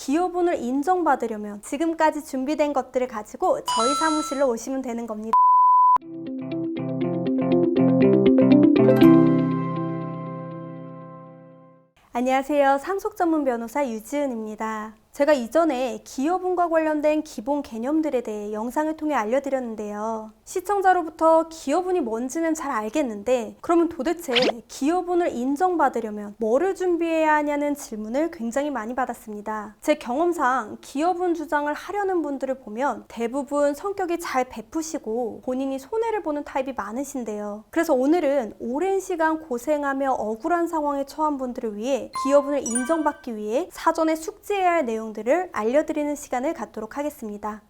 기여분을 인정받으려면 지금까지 준비된 것들을 가지고 저희 사무실로 오시면 되는 겁니다. 안녕하세요. 상속 전문 변호사 유지은입니다. 제가 이전에 기여분과 관련된 기본 개념들에 대해 영상을 통해 알려드렸는데요. 시청자로부터 기여분이 뭔지는 잘 알겠는데 그러면 도대체 기여분을 인정받으려면 뭐를 준비해야 하냐는 질문을 굉장히 많이 받았습니다. 제 경험상 기여분 주장을 하려는 분들을 보면 대부분 성격이 잘 베푸시고 본인이 손해를 보는 타입이 많으신데요. 그래서 오늘은 오랜 시간 고생하며 억울한 상황에 처한 분들을 위해 기여분을 인정받기 위해 사전에 숙지해야 할 내용들을 알려드리는 시간을 갖도록 하겠습니다.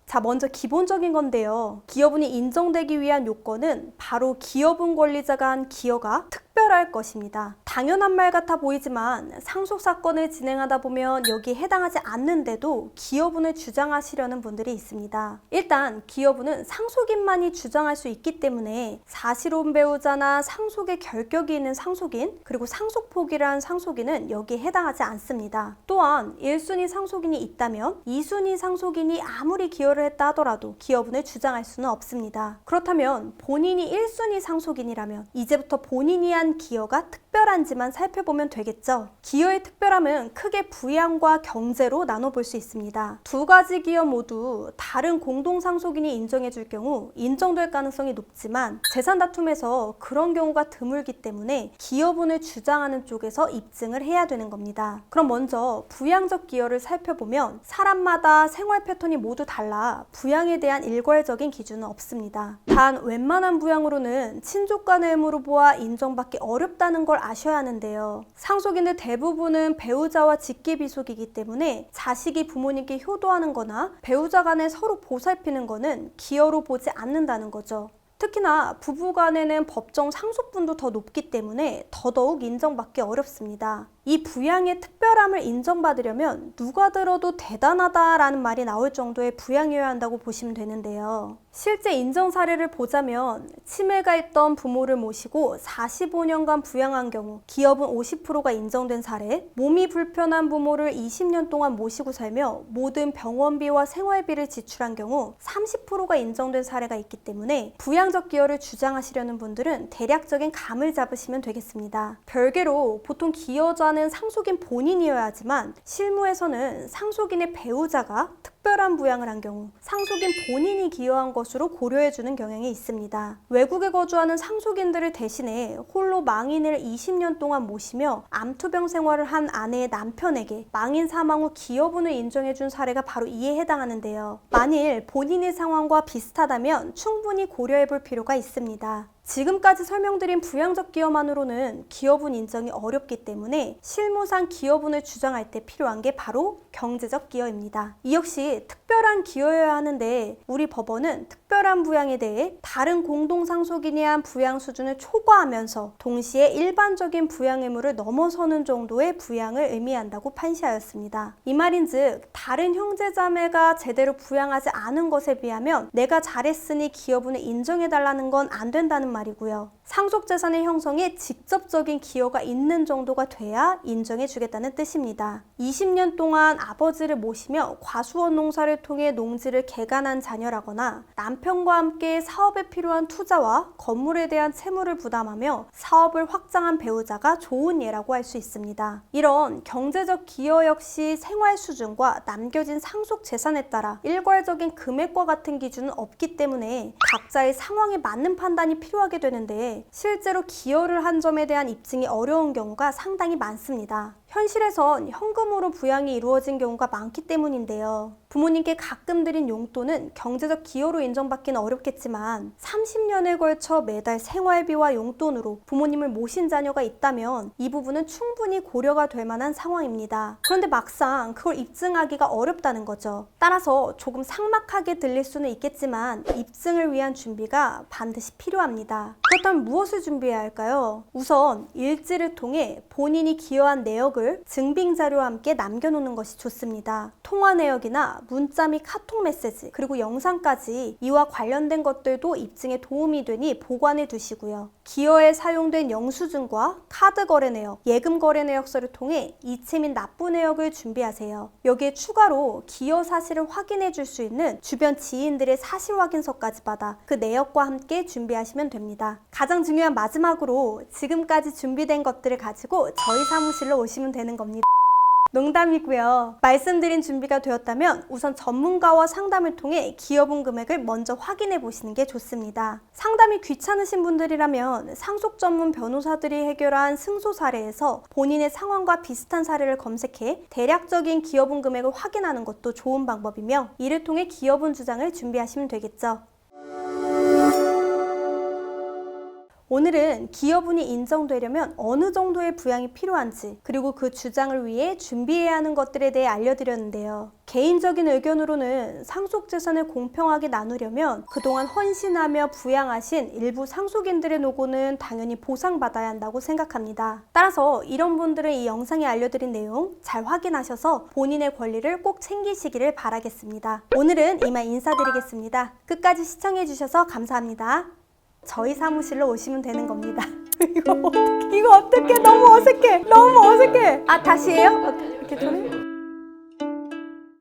자, 먼저 기본적인 건데요. 기여분이 인정되기 위한 요건은 바로 기여분 권리자가 한 기여가 특별할 것입니다. 당연한 말 같아 보이지만 상속사건을 진행하다 보면 여기에 해당하지 않는데도 기여분을 주장하시려는 분들이 있습니다. 일단 기여분은 상속인만이 주장할 수 있기 때문에 사실혼 배우자나 상속의 결격이 있는 상속인 그리고 상속포기를 상속인은 여기에 해당하지 않습니다. 또한 1순위 상속인이 있다면 2순위 상속인이 아무리 기여를 했다 하더라도 기여분을 주장할 수는 없습니다. 그렇다면 본인이 1순위 상속인이라면 이제부터 본인이 한 기여가 특별한지만 살펴보면 되겠죠. 기여의 특별함은 크게 부양과 경제로 나눠볼 수 있습니다. 두 가지 기여 모두 다른 공동상속인이 인정해줄 경우 인정될 가능성이 높지만 재산 다툼에서 그런 경우가 드물기 때문에 기여분을 주장하는 쪽에서 입증을 해야 되는 겁니다. 그럼 먼저 부양적 기여를 살펴보면 사람마다 생활 패턴이 모두 달라 부양에 대한 일괄적인 기준은 없습니다. 단 웬만한 부양으로는 친족 간의 의무로 보아 인정받기 어렵다는 걸 아셔야 하는데요. 상속인들 대부분은 배우자와 직계비속이기 때문에 자식이 부모님께 효도하는 거나 배우자 간에 서로 보살피는 거는 기여로 보지 않는다는 거죠. 특히나 부부 간에는 법정 상속분도 더 높기 때문에 더더욱 인정받기 어렵습니다. 이 부양의 특별함을 인정받으려면 누가 들어도 대단하다라는 말이 나올 정도의 부양이어야 한다고 보시면 되는데요. 실제 인정 사례를 보자면 치매가 있던 부모를 모시고 45년간 부양한 경우 기여분 50%가 인정된 사례, 몸이 불편한 부모를 20년 동안 모시고 살며 모든 병원비와 생활비를 지출한 경우 30%가 인정된 사례가 있기 때문에 부양적 기여를 주장하시려는 분들은 대략적인 감을 잡으시면 되겠습니다. 별개로 보통 기여자는 상속인 본인이어야 하지만 실무에서는 상속인의 배우자가 특별한 부양을 한 경우 상속인 본인이 기여한 것으로 고려해주는 경향이 있습니다. 외국에 거주하는 상속인들을 대신해 홀로 망인을 20년 동안 모시며 암투병 생활을 한 아내의 남편에게 망인 사망 후 기여분을 인정해준 사례가 바로 이에 해당하는데요. 만일 본인의 상황과 비슷하다면 충분히 고려해볼 필요가 있습니다. 지금까지 설명드린 부양적 기여만으로는 기여분 인정이 어렵기 때문에 실무상 기여분을 주장할 때 필요한 게 바로 경제적 기여입니다. 이 역시 특별한 기여여야 하는데 우리 법원은 특별한 부양에 대해 다른 공동상속인이 한 부양 수준을 초과하면서 동시에 일반적인 부양 의무를 넘어서는 정도의 부양을 의미한다고 판시하였습니다. 이 말인즉 다른 형제자매가 제대로 부양하지 않은 것에 비하면 내가 잘했으니 기여분을 인정해달라는 건 안 된다는 말이고요. 상속재산의 형성에 직접적인 기여가 있는 정도가 돼야 인정해주겠다는 뜻입니다. 20년 동안 아버지를 모시며 과수원 농사를 통해 농지를 개간한 자녀라거나 남편과 함께 사업에 필요한 투자와 건물에 대한 채무를 부담하며 사업을 확장한 배우자가 좋은 예라고 할 수 있습니다. 이런 경제적 기여 역시 생활 수준과 남겨진 상속 재산에 따라 일괄적인 금액과 같은 기준은 없기 때문에 각자의 상황에 맞는 판단이 필요하게 되는데 실제로 기여를 한 점에 대한 입증이 어려운 경우가 상당히 많습니다. 현실에선 현금으로 부양이 이루어진 경우가 많기 때문인데요. 부모님께 가끔 드린 용돈은 경제적 기여로 인정받기는 어렵겠지만 30년에 걸쳐 매달 생활비와 용돈으로 부모님을 모신 자녀가 있다면 이 부분은 충분히 고려가 될 만한 상황입니다. 그런데 막상 그걸 입증하기가 어렵다는 거죠. 따라서 조금 삭막하게 들릴 수는 있겠지만 입증을 위한 준비가 반드시 필요합니다. 그렇다면 무엇을 준비해야 할까요? 우선 일지를 통해 본인이 기여한 내역을 증빙 자료와 함께 남겨놓는 것이 좋습니다. 통화 내역이나 문자 및 카톡 메시지 그리고 영상까지 이와 관련된 것들도 입증에 도움이 되니 보관해 두시고요. 기여에 사용된 영수증과 카드 거래 내역, 예금 거래 내역서를 통해 이체 및 납부 내역을 준비하세요. 여기에 추가로 기여 사실을 확인해 줄 수 있는 주변 지인들의 사실 확인서까지 받아 그 내역과 함께 준비하시면 됩니다. 가장 중요한 마지막으로 지금까지 준비된 것들을 가지고 저희 사무실로 오시면 되는 겁니다. 농담이고요. 말씀드린 준비가 되었다면 우선 전문가와 상담을 통해 기여분 금액을 먼저 확인해 보시는 게 좋습니다. 상담이 귀찮으신 분들이라면 상속 전문 변호사들이 해결한 승소 사례에서 본인의 상황과 비슷한 사례를 검색해 대략적인 기여분 금액을 확인하는 것도 좋은 방법이며, 이를 통해 기여분 주장을 준비하시면 되겠죠. 오늘은 기여분이 인정되려면 어느 정도의 부양이 필요한지, 그리고 그 주장을 위해 준비해야 하는 것들에 대해 알려드렸는데요. 개인적인 의견으로는 상속재산을 공평하게 나누려면 그동안 헌신하며 부양하신 일부 상속인들의 노고는 당연히 보상받아야 한다고 생각합니다. 따라서 이런 분들은 이 영상에 알려드린 내용 잘 확인하셔서 본인의 권리를 꼭 챙기시기를 바라겠습니다. 오늘은 이만 인사드리겠습니다. 끝까지 시청해주셔서 감사합니다. 저희 사무실로 오시면 되는 겁니다. 이거 어떡해, 너무 어색해. 다시 해요? 이렇게 전에?